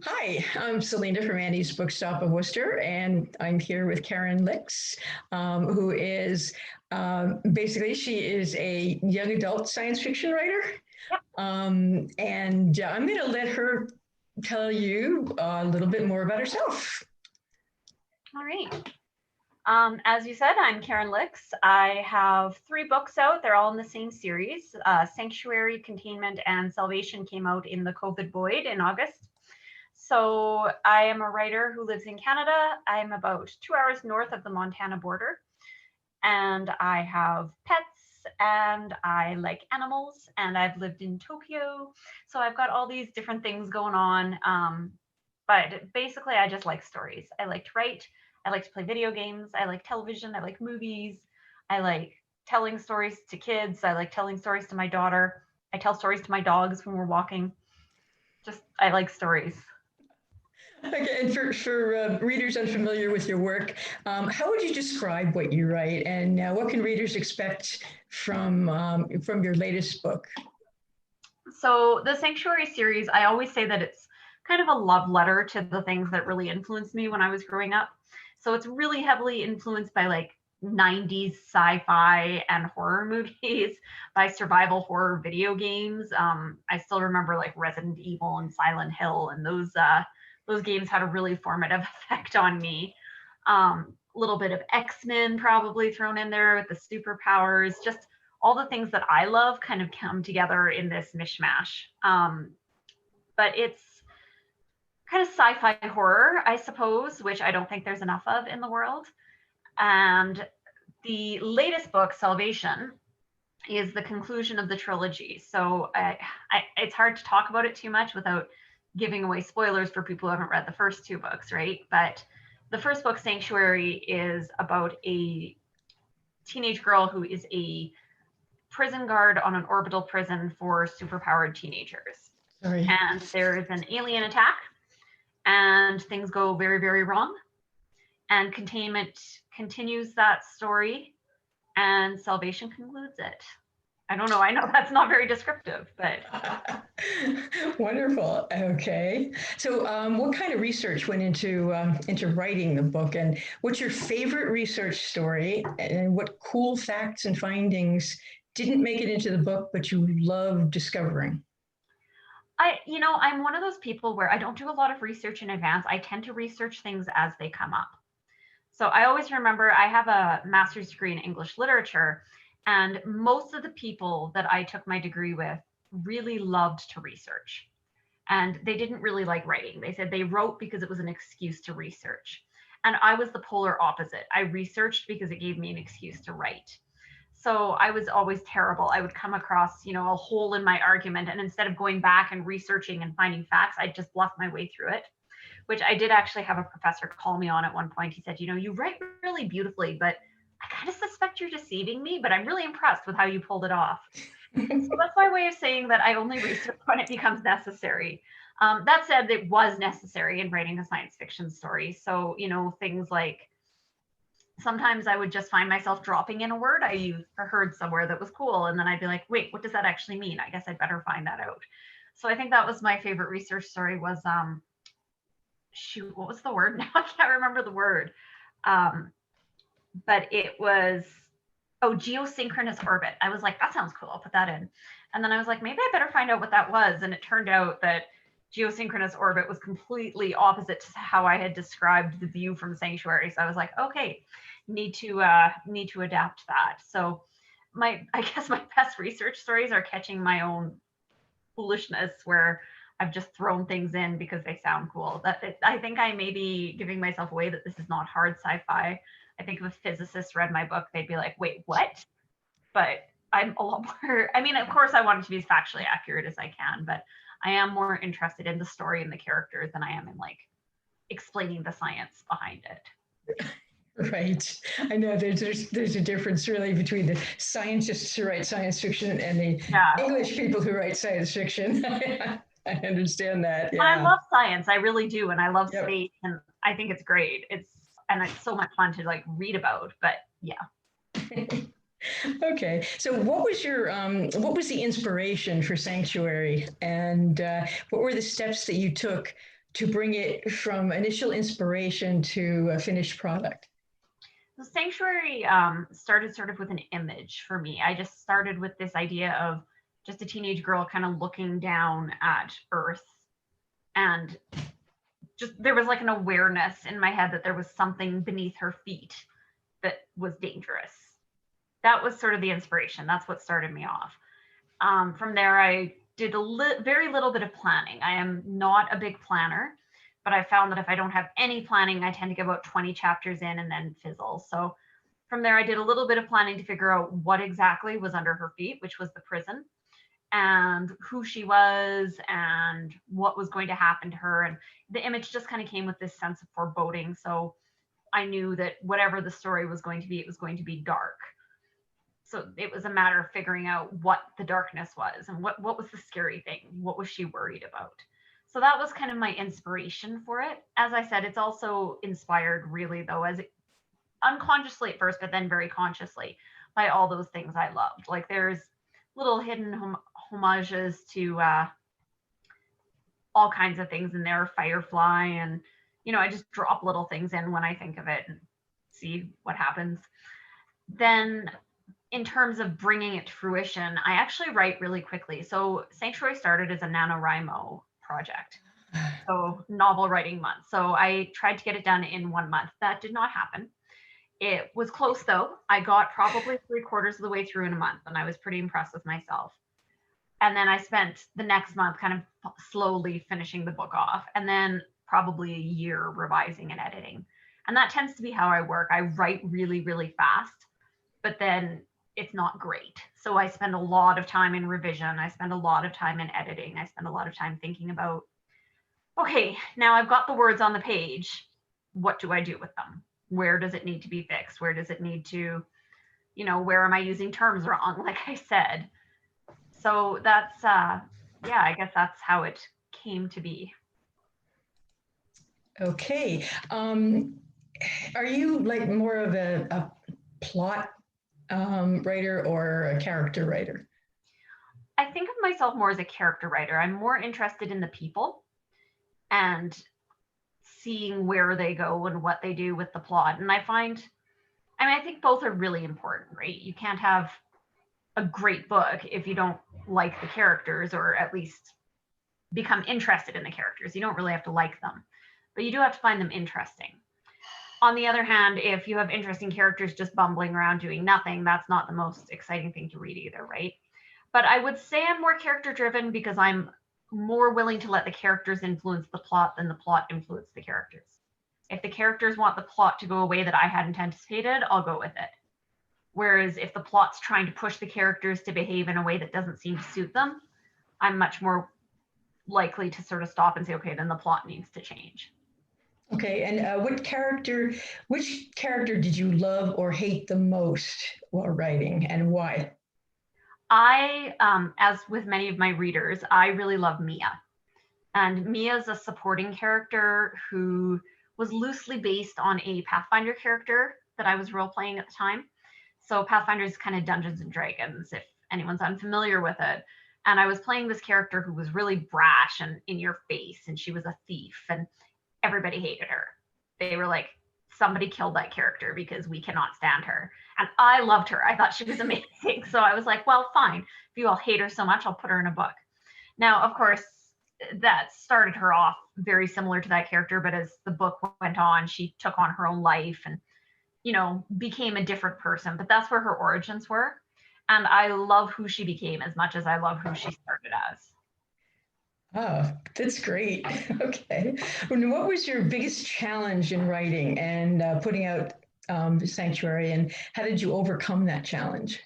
Hi, I'm Selina from Annie's Bookstop of Worcester, and I'm here with Caryn Lix, who is basically she is a young adult science fiction writer, Yep. and I'm going to let her tell you a little bit more about herself. All right. As you said, I'm Caryn Lix. I have three books out. They're all in the same series. Sanctuary, Containment, and Salvation came out in the COVID void in August. So I am a writer who lives in Canada. I'm about 2 hours north of the Montana border, and I have pets, and I like animals, and I've lived in Tokyo. So I've got all these different things going on. But basically, I just like stories. I like to write. I like to play video games. I like television. I like movies. I like telling stories to kids. I like telling stories to my daughter. I tell stories to my dogs when we're walking. Just, I like stories. Okay, and for readers unfamiliar with your work, how would you describe what you write, and what can readers expect from your latest book? So, the Sanctuary series, I always say that it's kind of a love letter to the things that really influenced me when I was growing up. So, it's really heavily influenced by like 90s sci-fi and horror movies, by survival horror video games. I still remember like Resident Evil and Silent Hill, and those games had a really formative effect on me. A little bit of X-Men probably thrown in there with the superpowers, just all the things that I love kind of come together in this mishmash. But it's kind of sci-fi horror, I suppose, which I don't think there's enough of in the world. And the latest book, Salvation, is the conclusion of the trilogy. So it's hard to talk about it too much without giving away spoilers for people who haven't read the first two books, right? But the first book, Sanctuary, is about a teenage girl who is a prison guard on an orbital prison for superpowered teenagers. Sorry. And there is an alien attack, and things go very, very wrong. And Containment continues that story, and Salvation concludes it. I don't know. I know that's not very descriptive, but Wonderful. Okay. So, what kind of research went into writing the book, and what's your favorite research story, and what cool facts and findings didn't make it into the book, but you love discovering? I'm one of those people where I don't do a lot of research in advance. I tend to research things as they come up. So I always remember I have a master's degree in English literature, and most of the people that I took my degree with really loved to research. And they didn't really like writing. They said they wrote because it was an excuse to research. And I was the polar opposite. I researched because it gave me an excuse to write. So I was always terrible. I would come across, a hole in my argument. And instead of going back and researching and finding facts, I'd just bluff my way through it, which I did actually have a professor call me on at one point. He said, you write really beautifully, but I kind of suspect you're deceiving me, but I'm really impressed with how you pulled it off. So that's my way of saying that I only research when it becomes necessary. That said, it was necessary in writing a science fiction story. So, things like sometimes I would just find myself dropping in a word I used or heard somewhere that was cool. And then I'd be like, wait, what does that actually mean? I guess I'd better find that out. So I think that was my favorite research story was, shoot, what was the word? Now I can't remember the word. But it was, geosynchronous orbit. I was like, that sounds cool. I'll put that in. And then I was like, maybe I better find out what that was. And it turned out that geosynchronous orbit was completely opposite to how I had described the view from Sanctuary. So I was like, okay, need to adapt that. So I guess my best research stories are catching my own foolishness where I've just thrown things in because they sound cool. I think I may be giving myself away that this is not hard sci-fi. I think if a physicist read my book, they'd be like, wait, what? But I'm a lot more, of course I want it to be as factually accurate as I can, but I am more interested in the story and the characters than I am in like explaining the science behind it. Right. I know there's a difference really between the scientists who write science fiction and the Yeah. English people who write science fiction. I understand that. I Yeah. love science. I really do. And I love Yep. space. And I think it's great. And it's so much fun to like read about. But yeah. Okay. So, what was the inspiration for Sanctuary, and what were the steps that you took to bring it from initial inspiration to a finished product? The Sanctuary started sort of with an image for me. I just started with this idea of just a teenage girl kind of looking down at Earth, and just there was like an awareness in my head that there was something beneath her feet that was dangerous. That was sort of the inspiration. That's what started me off. From there, I did very little bit of planning. I am not a big planner, but I found that if I don't have any planning, I tend to get about 20 chapters in and then fizzle. So from there, I did a little bit of planning to figure out what exactly was under her feet, which was the prison, and who she was and what was going to happen to her. And the image just kind of came with this sense of foreboding. So I knew that whatever the story was going to be, it was going to be dark. So it was a matter of figuring out what the darkness was and what was the scary thing. What was she worried about? So that was kind of my inspiration for it. As I said, it's also inspired really though, as unconsciously at first, but then very consciously by all those things I loved. Like there's little hidden homages to all kinds of things in there, Firefly, and I just drop little things in when I think of it and see what happens. Then in terms of bringing it to fruition, I actually write really quickly. So Sanctuary started as a NaNoWriMo project, so novel writing month. So I tried to get it done in 1 month. That did not happen. It was close though. I got probably 3/4 of the way through in a month, and I was pretty impressed with myself. And then I spent the next month kind of slowly finishing the book off, and then probably a year revising and editing. And that tends to be how I work. I write really, really fast, but then it's not great. So I spend a lot of time in revision. I spend a lot of time in editing. I spend a lot of time thinking about, okay, now I've got the words on the page. What do I do with them? Where does it need to be fixed? Where does it need to, where am I using terms wrong? Like I said. So that's, yeah, I guess that's how it came to be. Okay. Are you like more of a plot writer or a character writer? I think of myself more as a character writer. I'm more interested in the people and seeing where they go and what they do with the plot. And I think both are really important, right? You can't have a great book if you don't like the characters, or at least become interested in the characters. You don't really have to like them, but you do have to find them interesting. On the other hand, if you have interesting characters just bumbling around doing nothing, that's not the most exciting thing to read either, right? But I would say I'm more character driven because I'm more willing to let the characters influence the plot than the plot influence the characters. If the characters want the plot to go a way that I hadn't anticipated, I'll go with it. Whereas if the plot's trying to push the characters to behave in a way that doesn't seem to suit them, I'm much more likely to sort of stop and say, okay, then the plot needs to change. Okay, and which character did you love or hate the most while writing, and why? I, as with many of my readers, I really love Mia. And Mia is a supporting character who was loosely based on a Pathfinder character that I was role playing at the time. So Pathfinder is kind of Dungeons and Dragons, if anyone's unfamiliar with it. And I was playing this character who was really brash and in your face, and she was a thief, and everybody hated her. They were like, somebody killed that character because we cannot stand her. And I loved her. I thought she was amazing. So I was like, well, fine. If you all hate her so much, I'll put her in a book. Now, of course, that started her off very similar to that character, but as the book went on, she took on her own life and became a different person. But that's where her origins were. And I love who she became as much as I love who she started as. Oh, that's great. Okay. And what was your biggest challenge in writing and putting out Sanctuary, and how did you overcome that challenge?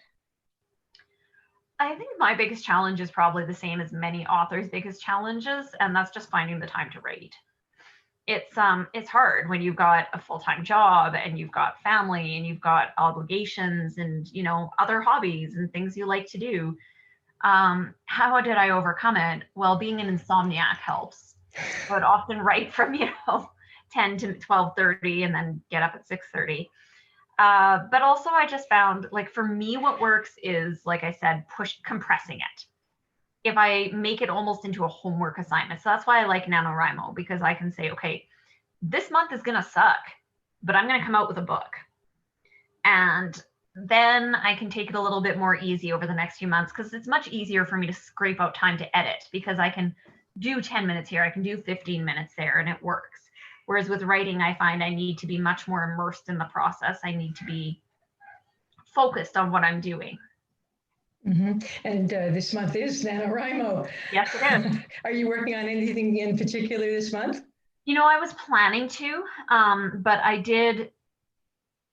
I think my biggest challenge is probably the same as many authors' biggest challenges, and that's just finding the time to write. It's hard when you've got a full-time job and you've got family and you've got obligations and other hobbies and things you like to do. How did I overcome it? Well, being an insomniac helps. I would often write from 10 to 12:30 and then get up at 6:30. But also I just found, like, for me, what works is, like I said, compressing it. if I make it almost into a homework assignment. So that's why I like NaNoWriMo, because I can say, okay, this month is going to suck, but I'm going to come out with a book. And then I can take it a little bit more easy over the next few months, because it's much easier for me to scrape out time to edit, because I can do 10 minutes here, I can do 15 minutes there, and it works. Whereas with writing, I find I need to be much more immersed in the process. I need to be focused on what I'm doing. Mm-hmm. And this month is NaNoWriMo. Yes, it is. Are you working on anything in particular this month? I was planning to, but I did,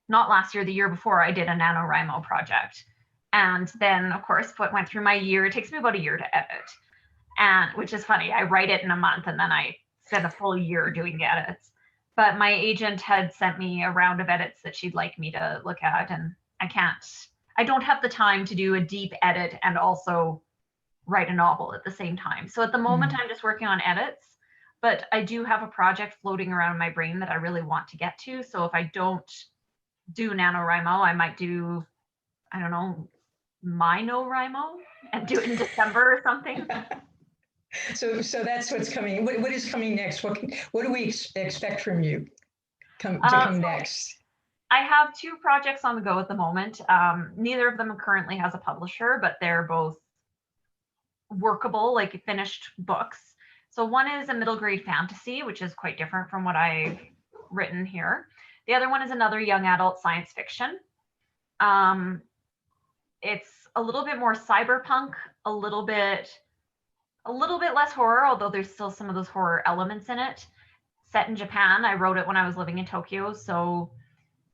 not last year, the year before, I did a NaNoWriMo project. And then, of course, what went through my year, it takes me about a year to edit. And which is funny, I write it in a month and then I spend a full year doing the edits. But my agent had sent me a round of edits that she'd like me to look at, and I don't have the time to do a deep edit and also write a novel at the same time. So at the moment, I'm just working on edits, but I do have a project floating around my brain that I really want to get to. So if I don't do NaNoWriMo, I might do, I don't know, MyNoWriMo and do it in December or something. So that's what's coming. What is coming next? What do we expect from you to come next? I have 2 projects on the go at the moment. Neither of them currently has a publisher, but they're both workable, like finished books. So one is a middle grade fantasy, which is quite different from what I've written here. The other one is another young adult science fiction. It's a little bit more cyberpunk, a little bit less horror, although there's still some of those horror elements in it. Set in Japan. I wrote it when I was living in Tokyo. So,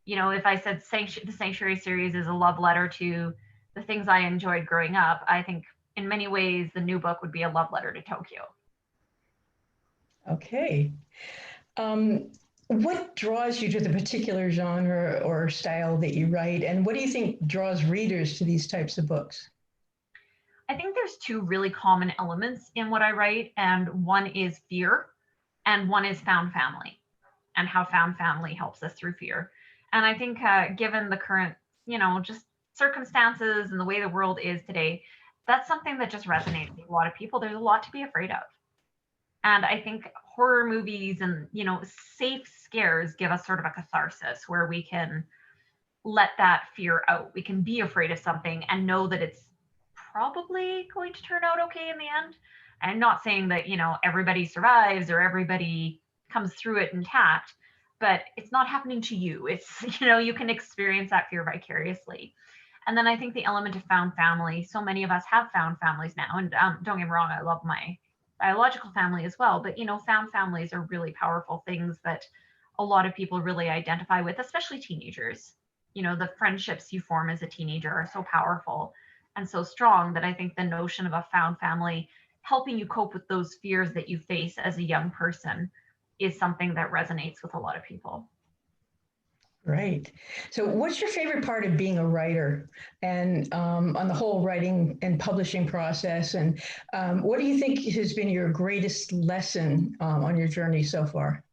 if I said the Sanctuary series is a love letter to the things I enjoyed growing up, I think in many ways the new book would be a love letter to Tokyo. Okay. What draws you to the particular genre or style that you write, and what do you think draws readers to these types of books? I think there's 2 really common elements in what I write, and one is fear, and one is found family, and how found family helps us through fear. And I think given the current, just circumstances and the way the world is today, that's something that just resonates with a lot of people. There's a lot to be afraid of. And I think horror movies and, safe scares give us sort of a catharsis where we can let that fear out. We can be afraid of something and know that it's probably going to turn out okay in the end. I'm not saying that, everybody survives or everybody comes through it intact, but it's not happening to you. It's, you can experience that fear vicariously. And then I think the element of found family, so many of us have found families now. And don't get me wrong, I love my biological family as well. But, found families are really powerful things that a lot of people really identify with, especially teenagers. The friendships you form as a teenager are so powerful and so strong that I think the notion of a found family helping you cope with those fears that you face as a young person is something that resonates with a lot of people. Right. So what's your favorite part of being a writer and on the whole writing and publishing process? And what do you think has been your greatest lesson on your journey so far?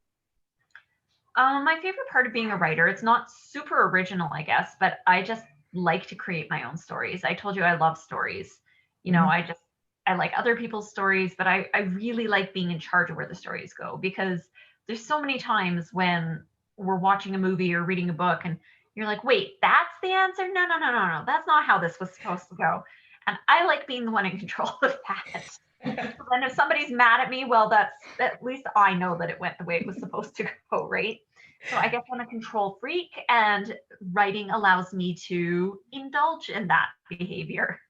My favorite part of being a writer, it's not super original, I guess, but I just like to create my own stories. I told you I love stories. I like other people's stories, but I really like being in charge of where the stories go, because there's so many times when we're watching a movie or reading a book and you're like, wait, that's the answer? No, no, no, no, no. That's not how this was supposed to go. And I like being the one in control of that. And if somebody's mad at me, well, that's at least I know that it went the way it was supposed to go, right? So I guess I'm a control freak, and writing allows me to indulge in that behavior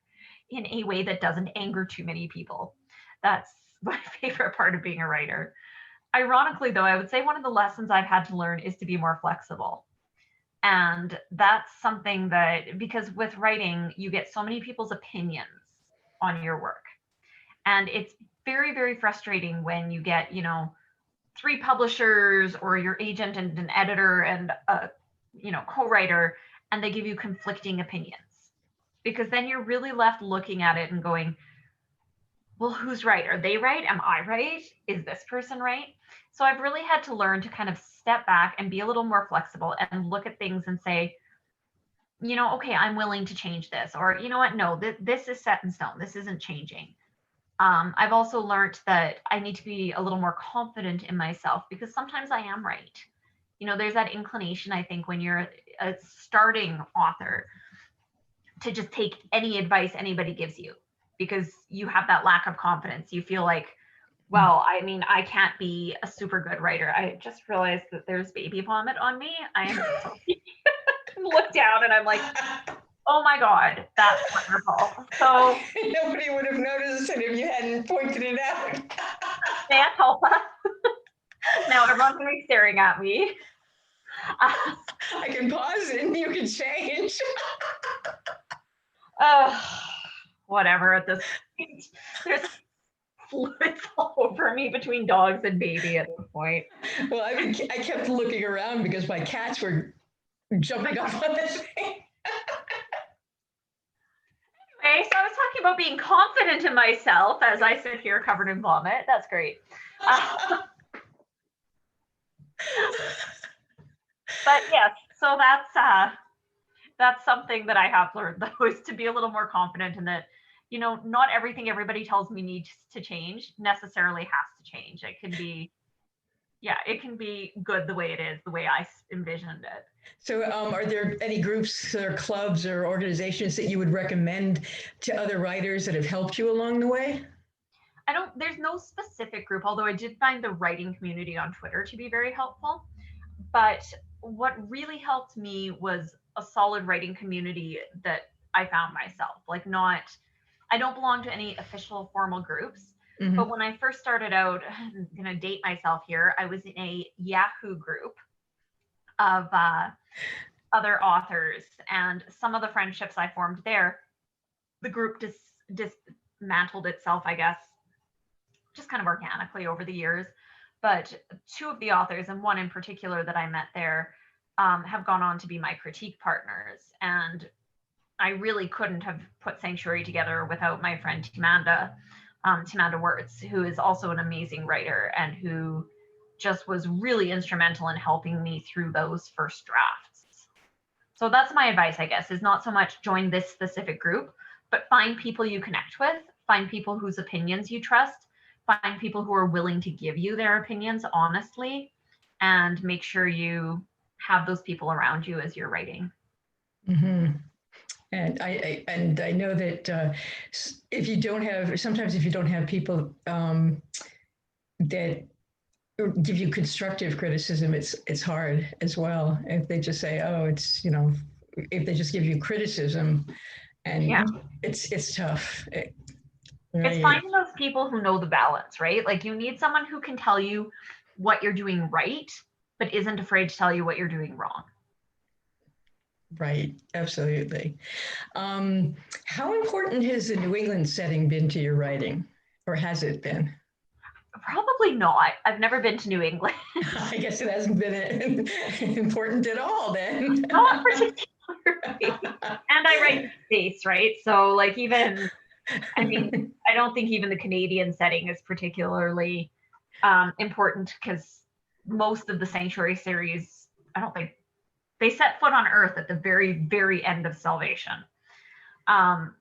in a way that doesn't anger too many people. That's my favorite part of being a writer. Ironically, though, I would say one of the lessons I've had to learn is to be more flexible. And that's something that, because with writing, you get so many people's opinions on your work. And it's very, very frustrating when you get, 3 publishers or your agent and an editor and a, co-writer, and they give you conflicting opinions. Because then you're really left looking at it and going, well, who's right? Are they right? Am I right? Is this person right? So I've really had to learn to kind of step back and be a little more flexible and look at things and say, okay, I'm willing to change this. Or, you know what? No, this is set in stone. This isn't changing. I've also learned that I need to be a little more confident in myself because sometimes I am right. There's that inclination, I think, when you're a starting author to just take any advice anybody gives you because you have that lack of confidence. You feel like, well, I mean, I can't be a super good writer. I just realized that there's baby vomit on me. I am look down and I'm like, oh my God, that's wonderful. So nobody would have noticed it if you hadn't pointed it out. can't help us. Now everyone's going to be staring at me. I can pause it and you can change. Whatever at this point. There's fluids all over me between dogs and baby at this point. Well, I kept looking around because my cats were jumping up on the thing. Anyway, so I was talking about being confident in myself as I sit here covered in vomit. That's great. But yes, so that's something that I have learned, though, is to be a little more confident in that, not everything everybody tells me needs to change necessarily has to change. It can be good the way it is, the way I envisioned it. So are there any groups or clubs or organizations that you would recommend to other writers that have helped you along the way? There's no specific group, although I did find the writing community on Twitter to be very helpful. But what really helped me was a solid writing community that I found myself. I don't belong to any official formal groups, but when I first started out, I'm going to date myself here, I was in a Yahoo group of other authors, and some of the friendships I formed there, the group dismantled itself, I guess, just kind of organically over the years. But two of the authors, and one in particular that I met there, have gone on to be my critique partners. And I really couldn't have put Sanctuary together without my friend Timanda Wirtz, who is also an amazing writer and who just was really instrumental in helping me through those first drafts. So that's my advice, I guess, is not so much join this specific group, but find people you connect with, find people whose opinions you trust, find people who are willing to give you their opinions honestly, and make sure you have those people around you as you're writing. Mm-hmm. And I know that if you don't have people that give you constructive criticism, it's hard as well. If they just say, oh, if they just give you criticism, and it's tough. Right. It's finding those people who know the balance, right? Like you need someone who can tell you what you're doing right, but isn't afraid to tell you what you're doing wrong. Right, absolutely. How important has the New England setting been to your writing, or has it been? Probably not. I've never been to New England. I guess it hasn't been important at all then. Not particularly. And I write in space, right? So I don't think even the Canadian setting is particularly important because most of the Sanctuary series, I don't think they set foot on Earth at the very, very end of Salvation. Other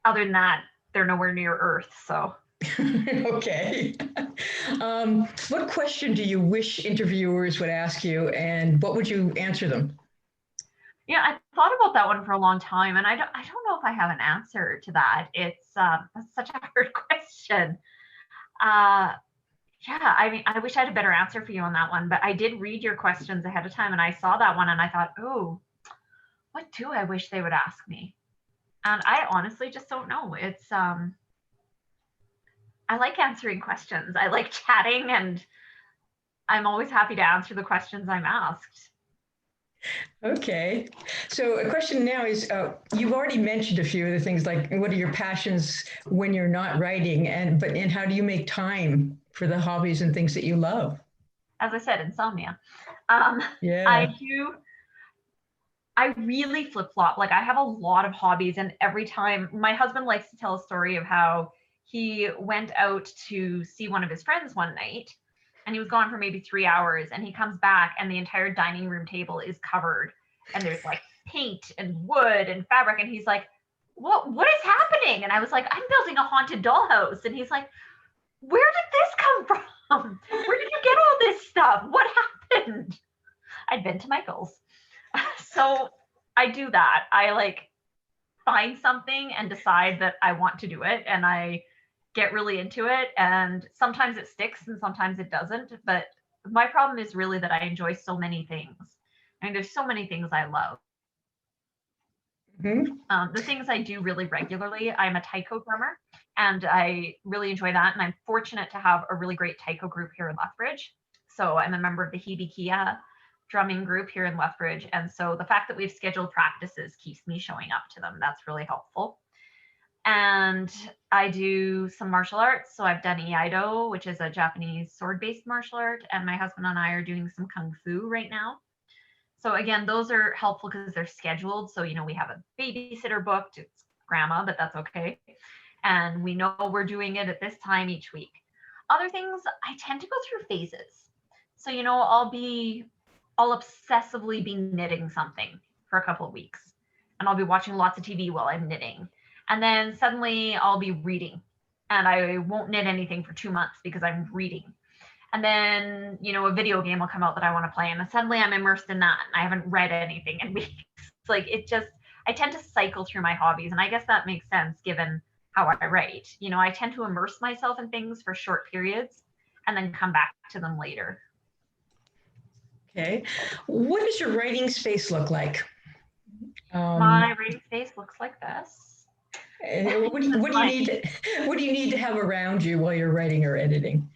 than that, they're nowhere near Earth. So. Okay. What question do you wish interviewers would ask you, and what would you answer them? Yeah, I thought about that one for a long time, and I don't know if I have an answer to that. It's such a hard question. Yeah, I mean, I wish I had a better answer for you on that one, but I did read your questions ahead of time, and I saw that one, and I thought, oh, what do I wish they would ask me? And I honestly just don't know. It's I like answering questions. I like chatting, and I'm always happy to answer the questions I'm asked. Okay. So a question now is, you've already mentioned a few of the things, like what are your passions when you're not writing, and how do you make time for the hobbies and things that you love? As I said, insomnia. Yeah. I really flip-flop. Like I have a lot of hobbies, and every time my husband likes to tell a story of how he went out to see one of his friends one night, and he was gone for maybe 3 hours, and he comes back and the entire dining room table is covered, and there's like paint and wood and fabric, and he's like, what is happening? And I was like, I'm building a haunted dollhouse. And he's like, where did this come from? Where did you get all this stuff? What happened? I'd been to Michael's. So I do that. I like find something and decide that I want to do it, and I get really into it, and sometimes it sticks and sometimes it doesn't. But my problem is really that I enjoy so many things. I mean, there's so many things I love. The things I do really regularly, I'm a taiko drummer, and I really enjoy that. And I'm fortunate to have a really great taiko group here in Lethbridge. So I'm a member of the Hibikia drumming group here in Lethbridge. And so the fact that we've scheduled practices keeps me showing up to them. That's really helpful. And I do some martial arts. So I've done Iaido, which is a Japanese sword-based martial art. And my husband and I are doing some Kung Fu right now. So again, those are helpful because they're scheduled. So, you know, we have a babysitter booked. It's grandma, but that's okay. And we know we're doing it at this time each week. Other things, I tend to go through phases. So, you know, I'll obsessively be knitting something for a couple of weeks, and I'll be watching lots of TV while I'm knitting. And then suddenly I'll be reading, and I won't knit anything for 2 months because I'm reading. And then, you know, a video game will come out that I want to play, and then suddenly I'm immersed in that, and I haven't read anything in weeks. It's like, I tend to cycle through my hobbies, and I guess that makes sense given how I write. You know, I tend to immerse myself in things for short periods and then come back to them later. Okay. What does your writing space look like? My writing space looks like this. What do you need to have around you while you're writing or editing?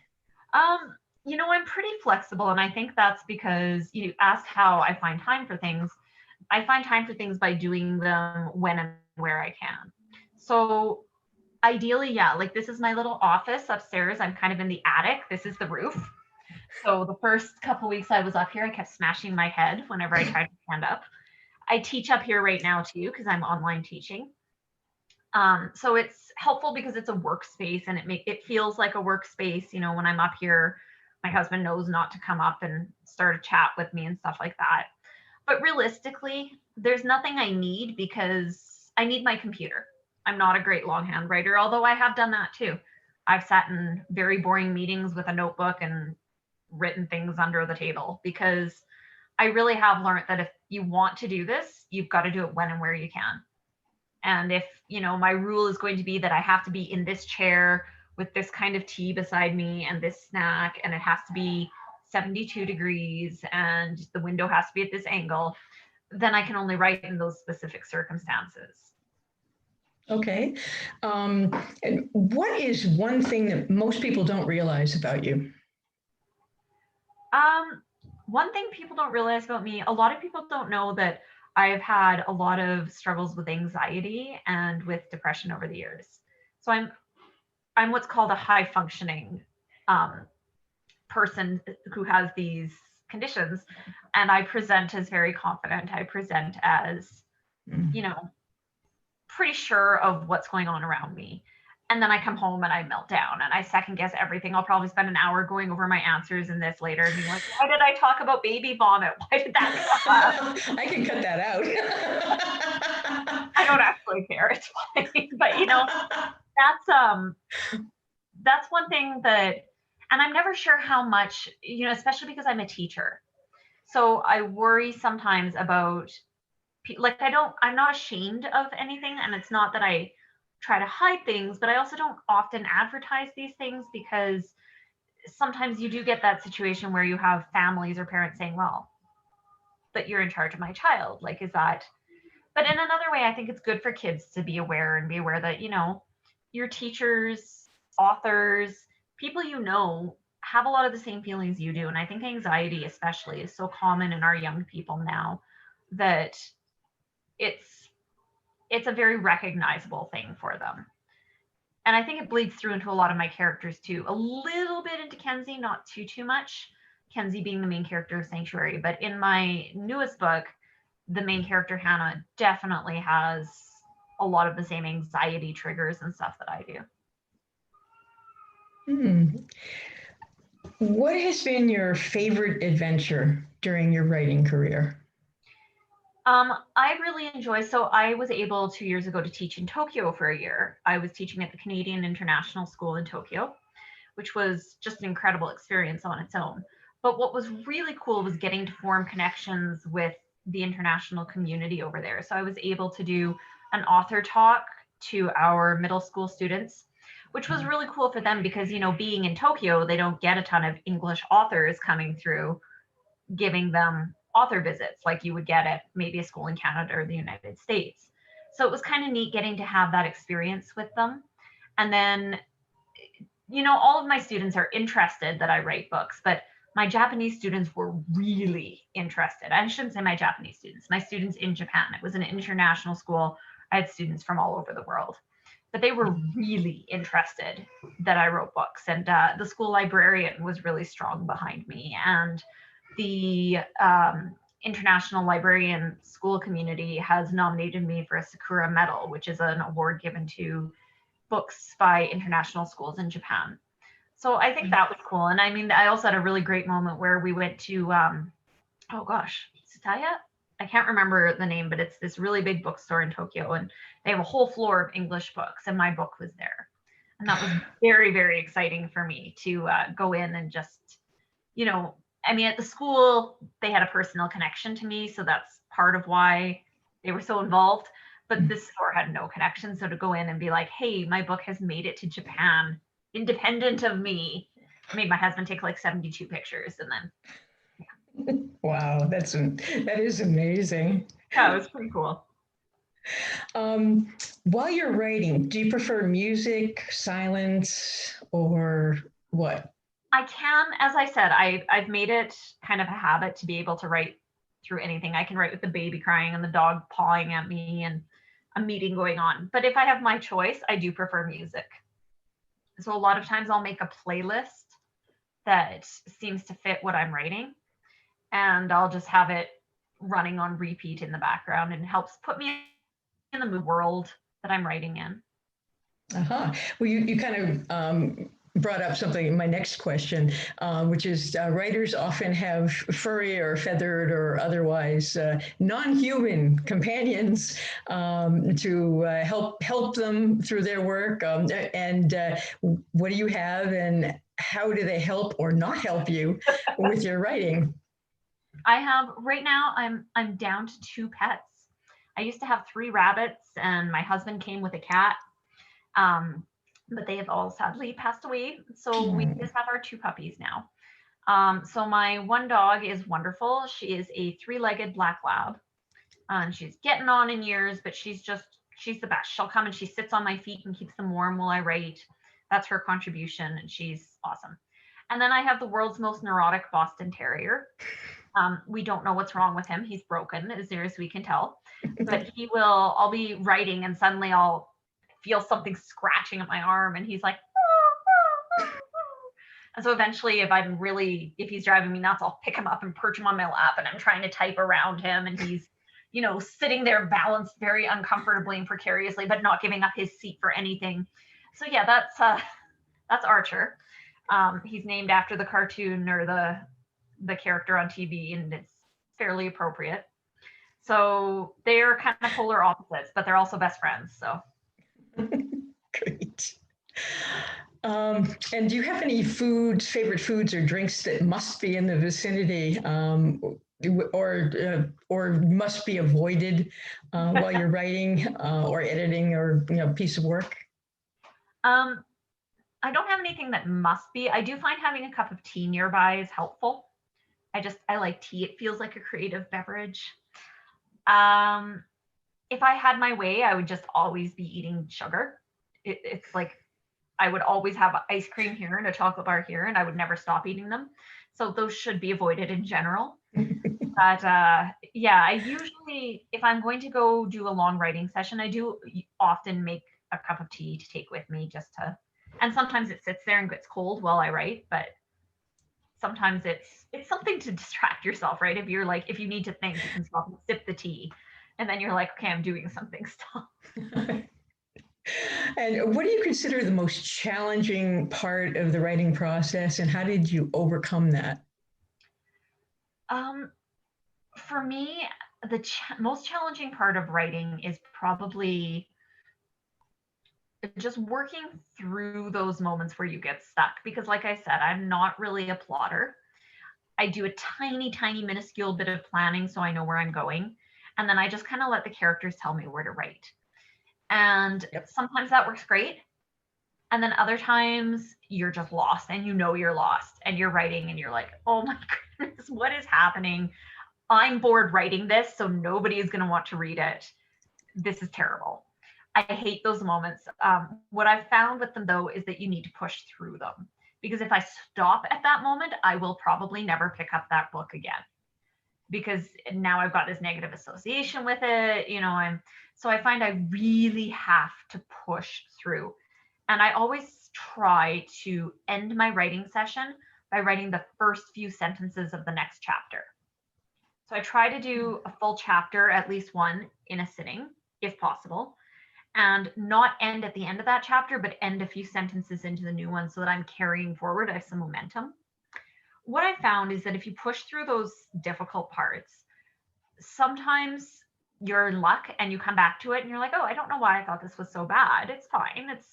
You know, I'm pretty flexible, and I think that's because you asked how I find time for things. I find time for things by doing them when and where I can. So ideally, yeah, like this is my little office upstairs. I'm kind of in the attic. This is the roof. So the first couple weeks I was up here, I kept smashing my head whenever I tried to stand up. I teach up here right now too, because I'm online teaching. So it's helpful because it's a workspace, and it feels like a workspace. You know, when I'm up here, my husband knows not to come up and start a chat with me and stuff like that. But realistically, there's nothing I need because I need my computer. I'm not a great longhand writer, although I have done that too. I've sat in very boring meetings with a notebook and written things under the table, because I really have learned that if you want to do this, you've got to do it when and where you can. And if, you know, my rule is going to be that I have to be in this chair with this kind of tea beside me and this snack, and it has to be 72 degrees and the window has to be at this angle, then I can only write in those specific circumstances. Okay. And what is one thing that most people don't realize about you? One thing people don't realize about me, a lot of people don't know that I've had a lot of struggles with anxiety and with depression over the years. So I'm what's called a high functioning person who has these conditions, and I present as very confident. I present as, you know, pretty sure of what's going on around me. And then I come home and I melt down and I second guess everything. I'll probably spend an hour going over my answers in this later and being like, why did I talk about baby vomit? Why did that come up? I can cut that out. I don't actually care. It's fine. But you know, that's one thing that, and I'm never sure how much, you know, especially because I'm a teacher. So I worry sometimes about, like, I'm not ashamed of anything. And it's not that I try to hide things, but I also don't often advertise these things, because sometimes you do get that situation where you have families or parents saying, well, but you're in charge of my child. Like, is that, but in another way, I think it's good for kids to be aware and be aware that, you know, your teachers, authors, people you know have a lot of the same feelings you do. And I think anxiety especially is so common in our young people now that it's a very recognizable thing for them. And I think it bleeds through into a lot of my characters too. A little bit into Kenzie, not too much. Kenzie being the main character of Sanctuary. But in my newest book, the main character, Hannah, definitely has a lot of the same anxiety triggers and stuff that I do. What has been your favorite adventure during your writing career? I really enjoy, so I was able 2 years ago to teach in Tokyo for a year. I was teaching at the Canadian International School in Tokyo, which was just an incredible experience on its own. But what was really cool was getting to form connections with the international community over there. So I was able to do an author talk to our middle school students, which was really cool for them because, you know, being in Tokyo, they don't get a ton of English authors coming through giving them author visits like you would get at maybe a school in Canada or the United States. So it was kind of neat getting to have that experience with them. And then, you know, all of my students are interested that I write books, but my Japanese students were really interested. I shouldn't say my Japanese students, my students in Japan. It was an international school. I had students from all over the world, but they were really interested that I wrote books. And the school librarian was really strong behind me. And the International Librarian School community has nominated me for a Sakura Medal, which is an award given to books by international schools in Japan. So I think that was cool. And I mean, I also had a really great moment where we went to, oh gosh, Tsutaya? I can't remember the name, but it's this really big bookstore in Tokyo, and they have a whole floor of English books, and my book was there. And that was very, very exciting for me to go in and just, you know, I mean, at the school, they had a personal connection to me, so that's part of why they were so involved. But this store had no connection. So to go in and be like, hey, my book has made it to Japan, independent of me, I made my husband take like 72 pictures and then. Yeah. Wow, that is amazing. Yeah, it was pretty cool. While you're writing, do you prefer music, silence, or what? I can, as I said, I've made it kind of a habit to be able to write through anything. I can write with the baby crying and the dog pawing at me and a meeting going on. But if I have my choice, I do prefer music. So a lot of times I'll make a playlist that seems to fit what I'm writing, and I'll just have it running on repeat in the background, and it helps put me in the mood world that I'm writing in. Uh-huh. Well, you kind of brought up something in my next question, which is writers often have furry or feathered or otherwise non-human companions to help them through their work. And what do you have, and how do they help or not help you with your writing? I have right now. I'm down to 2 pets. I used to have 3 rabbits, and my husband came with a cat. But they have all sadly passed away. So we just have our 2 puppies now. So my one dog is wonderful. She is a 3-legged black lab. She's getting on in years, but she's the best. She'll come and she sits on my feet and keeps them warm while I write. That's her contribution, and she's awesome. And then I have the world's most neurotic Boston Terrier. We don't know what's wrong with him. He's broken, as near as we can tell. But I'll be writing and suddenly I'll feel something scratching at my arm, and he's like, and so eventually if he's driving me nuts, I'll pick him up and perch him on my lap, and I'm trying to type around him, and he's, you know, sitting there balanced very uncomfortably and precariously, but not giving up his seat for anything. So yeah, that's Archer. He's named after the cartoon or the character on TV, and it's fairly appropriate. So they're kind of polar opposites, but they're also best friends. So great. And do you have any favorite foods or drinks that must be in the vicinity, or must be avoided while you're writing or editing or piece of work? I don't have anything that must be. I do find having a cup of tea nearby is helpful. I like tea. It feels like a creative beverage. If I had my way, I would just always be eating sugar. It's like I would always have ice cream here and a chocolate bar here, and I would never stop eating them. So those should be avoided in general. But yeah, I usually, if I'm going to go do a long writing session, I do often make a cup of tea to take with me and sometimes it sits there and gets cold while I write, but sometimes it's something to distract yourself, right? If you need to think, you can stop and sip the tea, and then you're like, okay, I'm doing something still. And what do you consider the most challenging part of the writing process, and how did you overcome that? For me, the most challenging part of writing is probably just working through those moments where you get stuck. Because like I said, I'm not really a plotter. I do a tiny, tiny, minuscule bit of planning so I know where I'm going. And then I just kind of let the characters tell me where to write. And Yep. sometimes that works great. And then other times you're just lost and you know you're lost and you're writing and you're like, oh my goodness, what is happening? I'm bored writing this, so nobody is going to want to read it. This is terrible. I hate those moments. What I've found with them, though, is that you need to push through them. Because if I stop at that moment, I will probably never pick up that book again. Because now I've got this negative association with it. So I find I really have to push through. And I always try to end my writing session by writing the first few sentences of the next chapter. So I try to do a full chapter, at least one, in a sitting, if possible, and not end at the end of that chapter, but end a few sentences into the new one so that I'm carrying forward. I have some momentum. What I found is that if you push through those difficult parts, sometimes you're in luck and you come back to it and you're like, oh, I don't know why I thought this was so bad. It's fine. It's,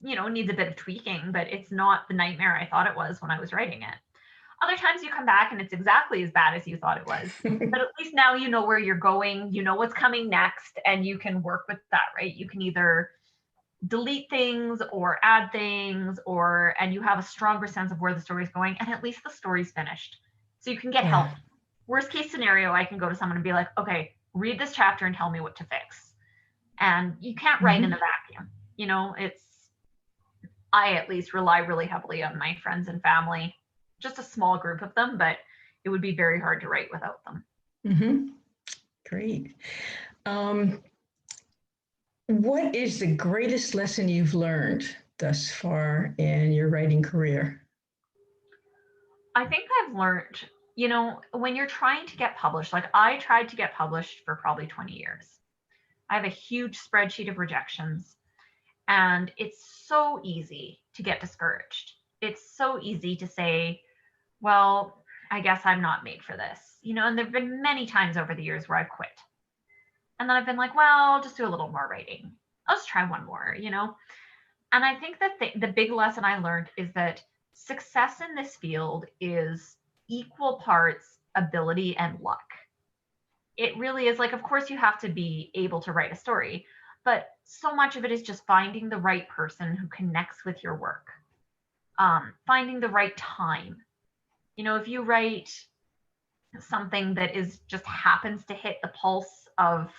needs a bit of tweaking, but it's not the nightmare I thought it was when I was writing it. Other times you come back and it's exactly as bad as you thought it was. But at least now you know where you're going, you know what's coming next, and you can work with that, right? You can either delete things or add things, and you have a stronger sense of where the story is going, and at least the story's finished. So you can get help. Worst case scenario, I can go to someone and be like, okay, read this chapter and tell me what to fix. And you can't write in a vacuum. I at least rely really heavily on my friends and family, just a small group of them, but it would be very hard to write without them. Mm-hmm. Great. What is the greatest lesson you've learned thus far in your writing career? I think I've learned, when you're trying to get published, like I tried to get published for probably 20 years. I have a huge spreadsheet of rejections, and it's so easy to get discouraged. It's so easy to say, well, I guess I'm not made for this, and there've been many times over the years where I've quit. And then I've been like, well, I'll just do a little more writing. I'll just try one more, And I think that the big lesson I learned is that success in this field is equal parts ability and luck. It really is. Like, of course, you have to be able to write a story, but so much of it is just finding the right person who connects with your work, finding the right time. If you write something that just happens to hit the pulse of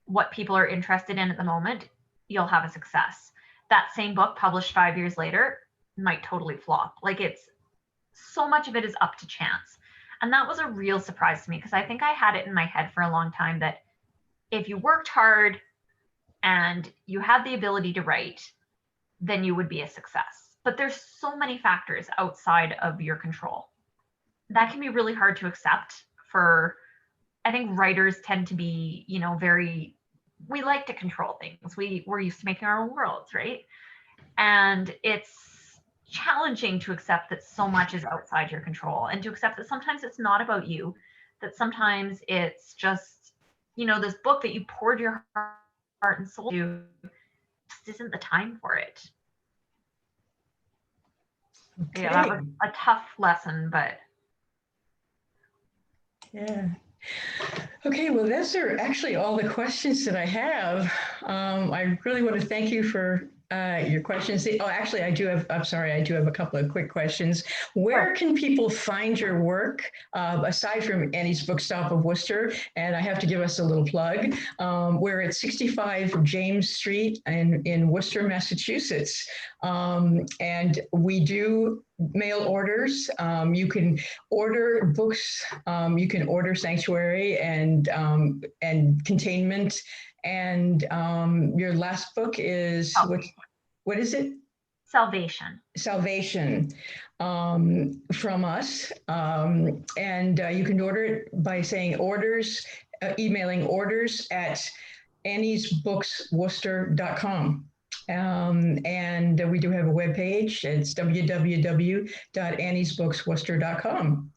what people are interested in at the moment, you'll have a success. That same book published 5 years later might totally flop. Like, it's so much of it is up to chance. And that was a real surprise to me, because I think I had it in my head for a long time that if you worked hard and you had the ability to write, then you would be a success. But there's so many factors outside of your control. That can be really hard to accept I think writers tend to be, we like to control things. We're used to making our own worlds, right? And it's challenging to accept that so much is outside your control, and to accept that sometimes it's not about you, that sometimes it's just, this book that you poured your heart and soul to just isn't the time for it. Okay. Yeah, that was a tough lesson, but. Yeah. Okay, well, those are actually all the questions that I have. I really want to thank you for your questions. Oh, actually, I'm sorry, I do have a couple of quick questions. Where can people find your work, aside from Annie's Bookstop of Worcester? And I have to give us a little plug. We're at 65 James Street in Worcester, Massachusetts. And we do mail orders. You can order books. You can order Sanctuary and Containment. And your last book is what is it? Salvation. Salvation from us. And you can order it by saying orders, emailing orders at anniesbooksworcester.com. And we do have a webpage. It's www.anniesbooksworcester.com.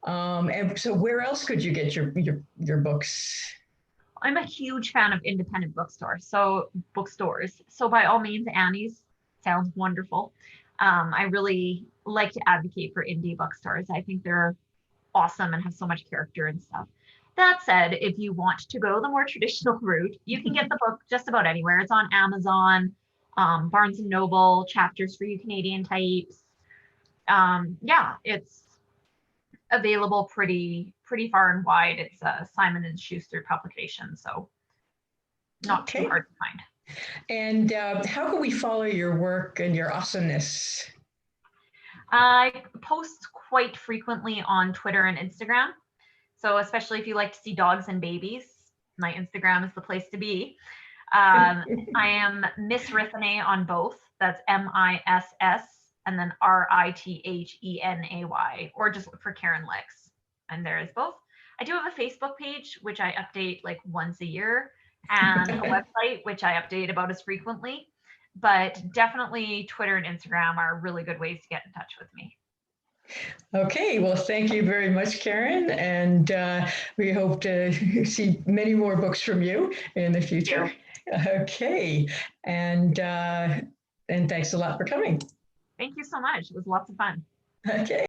And so where else could you get your books? I'm a huge fan of independent bookstores. So by all means, Annie's sounds wonderful. I really like to advocate for indie bookstores. I think they're awesome and have so much character and stuff. That said, if you want to go the more traditional route, you can get the book just about anywhere. It's on Amazon, Barnes and Noble, Chapters for You Canadian types. Yeah, it's available pretty far and wide. It's a Simon and Schuster publication, so not too Okay. hard to find. And how can we follow your work and your awesomeness? I post quite frequently on Twitter and Instagram. So especially if you like to see dogs and babies, my Instagram is the place to be. I am Miss Rithenay on both. That's MISS and then RITHENAY, or just look for Caryn Lix. And there is both. I do have a Facebook page, which I update like once a year, and a website, which I update about as frequently. But definitely Twitter and Instagram are really good ways to get in touch with me. Okay, well, thank you very much, Caryn, and we hope to see many more books from you in the future. Okay, and thanks a lot for coming. Thank you so much. It was lots of fun. Okay.